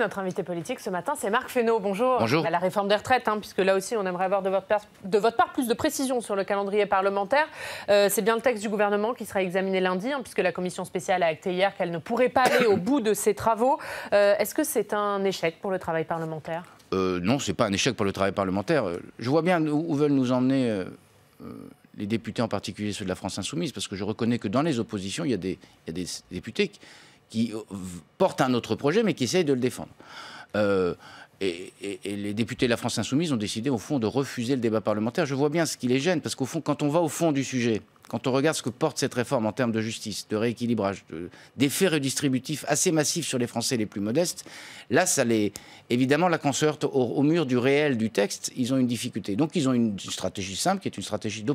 notre invité politique ce matin, c'est Marc Fesneau. Bonjour. Bonjour. À la réforme des retraites, puisque là aussi, on aimerait avoir de votre part plus de précisions sur le calendrier parlementaire. C'est bien le texte du gouvernement qui sera examiné lundi, puisque la commission spéciale a acté hier qu'elle ne pourrait pas aller au bout de ses travaux. Est-ce que c'est un échec pour le travail parlementaire ? Non, ce n'est pas un échec pour le travail parlementaire. Je vois bien où veulent nous emmener les députés, en particulier ceux de la France Insoumise, parce que je reconnais que dans les oppositions, il y a des députés qui portent un autre projet, mais qui essayent de le défendre. Et les députés de la France Insoumise ont décidé, au fond, de refuser le débat parlementaire. Je vois bien ce qui les gêne, parce qu'au fond, quand on va au fond du sujet, quand on regarde ce que porte cette réforme en termes de justice, de rééquilibrage, d'effets redistributifs assez massifs sur les Français les plus modestes, là, évidemment, là, quand on se heurte au mur du réel du texte, ils ont une difficulté. Donc, ils ont une stratégie simple, qui est une stratégie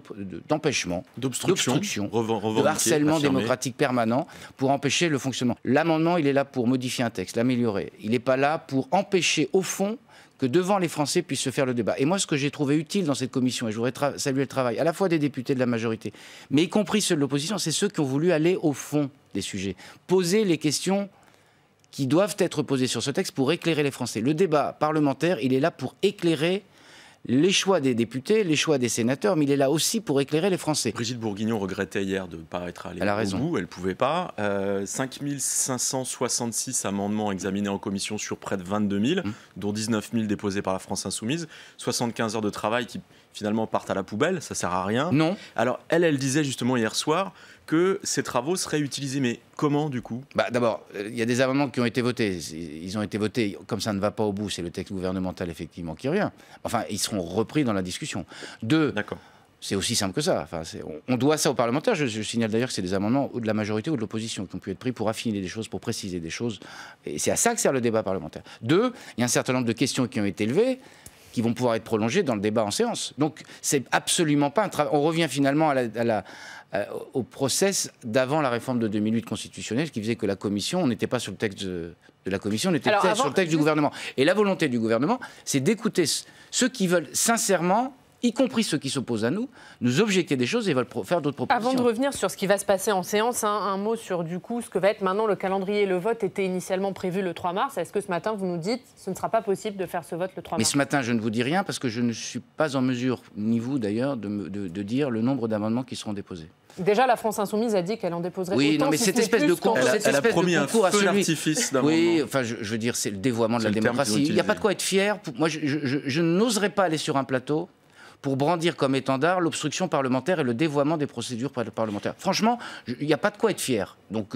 d'empêchement, d'obstruction, de harcèlement démocratique permanent, pour empêcher le fonctionnement. L'amendement, il est là pour modifier un texte, l'améliorer. Il n'est pas là pour empêcher, au fond, que devant les Français puissent se faire le débat. Et moi, ce que j'ai trouvé utile dans cette commission, et je voudrais saluer le travail à la fois des députés de la majorité, mais y compris ceux de l'opposition, c'est ceux qui ont voulu aller au fond des sujets, poser les questions qui doivent être posées sur ce texte pour éclairer les Français. Le débat parlementaire, il est là pour éclairer les choix des députés, les choix des sénateurs, mais il est là aussi pour éclairer les Français. Brigitte Bourguignon regrettait hier de ne pas être allée au bout, elle ne pouvait pas. 5566 amendements examinés en commission sur près de 22 000, dont 19 000 déposés par la France Insoumise, 75 heures de travail qui finalement partent à la poubelle, ça ne sert à rien. Non. Alors elle disait justement hier soir que ces travaux seraient utilisés, mais comment du coup ? D'abord, il y a des amendements qui ont été votés. Ils ont été votés, comme ça ne va pas au bout, c'est le texte gouvernemental effectivement qui revient. Enfin, ils seront repris dans la discussion. D'accord. C'est aussi simple que ça. Enfin, on doit ça aux parlementaires. Je signale d'ailleurs que c'est des amendements ou de la majorité ou de l'opposition qui ont pu être pris pour affiner des choses, pour préciser des choses. Et c'est à ça que sert le débat parlementaire. Deux, il y a un certain nombre de questions qui ont été levées, qui vont pouvoir être prolongées dans le débat en séance. Donc, c'est absolument pas un travail. On revient finalement au process d'avant la réforme de 2008 constitutionnelle, qui faisait que la commission, on n'était pas sur le texte de la commission, on était sur le texte du gouvernement. Et la volonté du gouvernement, c'est d'écouter ceux qui veulent sincèrement, y compris ceux qui s'opposent à nous objecter des choses et veulent faire d'autres propositions. Avant de revenir sur ce qui va se passer en séance, un mot sur du coup ce que va être maintenant le calendrier. Le vote était initialement prévu le 3 mars. Est-ce que ce matin, vous nous dites ce ne sera pas possible de faire ce vote le 3 mars ? Mais ce matin, je ne vous dis rien parce que je ne suis pas en mesure, ni vous d'ailleurs, de dire le nombre d'amendements qui seront déposés. Déjà, la France Insoumise a dit qu'elle en déposerait autant. Oui, non, mais si cette espèce de concours, elle a promis un feu d'artifice d'amendements. Oui, enfin, je veux dire, c'est le dévoiement de la démocratie. Il n'y a pas de quoi être fier. Moi, je n'oserais pas aller sur un plateau pour brandir comme étendard l'obstruction parlementaire et le dévoiement des procédures parlementaires. Franchement, il n'y a pas de quoi être fier. Donc,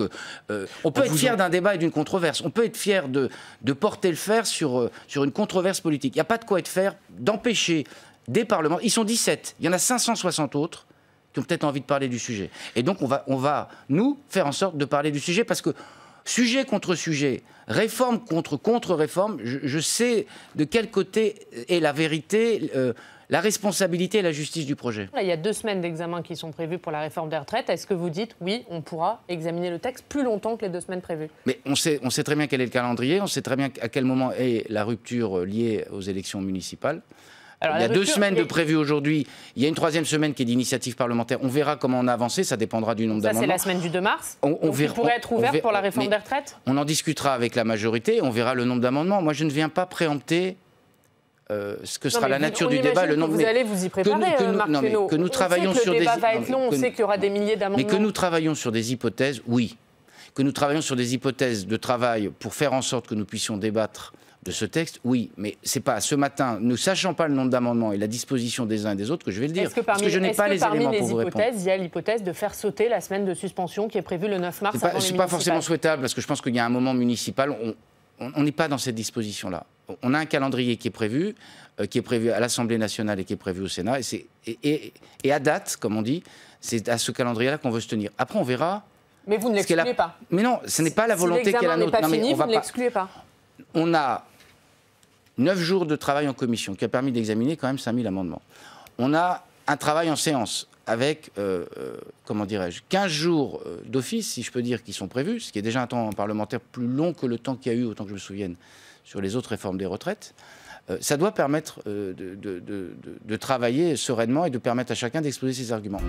on peut être fier d'un débat et d'une controverse. On peut être fier de porter le fer sur une controverse politique. Il n'y a pas de quoi être fier d'empêcher des parlements. Ils sont 17. Il y en a 560 autres qui ont peut-être envie de parler du sujet. Et donc, on va, nous, faire en sorte de parler du sujet parce que sujet contre sujet, réforme contre contre-réforme, je sais de quel côté est la vérité, la responsabilité et la justice du projet. Là, il y a 2 semaines d'examen qui sont prévues pour la réforme des retraites. Est-ce que vous dites, oui, on pourra examiner le texte plus longtemps que les 2 semaines prévues ? Mais on sait très bien quel est le calendrier, on sait très bien à quel moment est la rupture liée aux élections municipales. Alors, il y a 2 semaines de prévues aujourd'hui. Il y a une 3e semaine qui est d'initiative parlementaire. On verra comment on a avancé. Ça dépendra du nombre d'amendements. Ça, c'est la semaine du 2 mars. On pourrait être ouvert pour la réforme des retraites. On en discutera avec la majorité. On verra le nombre d'amendements. Moi, je ne viens pas préempter ce que sera la nature du débat. Le nombre. Vous allez vous y préparer, Marc Fesneau. Que nous travaillons sur des. Le débat va être long. On sait qu'il y aura des milliers d'amendements. Mais que nous travaillons sur des hypothèses, oui. Que nous travaillons sur des hypothèses de travail pour faire en sorte que nous puissions débattre de ce texte, oui, mais c'est pas ce matin, ne sachant pas le nombre d'amendements et la disposition des uns et des autres, que je vais le dire. Parce que je n'ai pas les éléments pour vous répondre. Il y a l'hypothèse de faire sauter la semaine de suspension qui est prévue le 9 mars. C'est pas forcément souhaitable, parce que je pense qu'il y a un moment municipal, on n'est pas dans cette disposition-là. On a un calendrier qui est prévu à l'Assemblée nationale et qui est prévu au Sénat, et à date, comme on dit, c'est à ce calendrier-là qu'on veut se tenir. Après, on verra. Mais vous ne l'excluez pas. Mais non, ce n'est pas la volonté qui est la nôtre. Si l'examen n'est pas fini, vous ne l'excluez pas. On a 9 jours de travail en commission qui a permis d'examiner quand même 5000 amendements. On a un travail en séance avec, 15 jours d'office, si je peux dire, qui sont prévus, ce qui est déjà un temps parlementaire plus long que le temps qu'il y a eu, autant que je me souvienne, sur les autres réformes des retraites. Ça doit permettre de travailler sereinement et de permettre à chacun d'exposer ses arguments.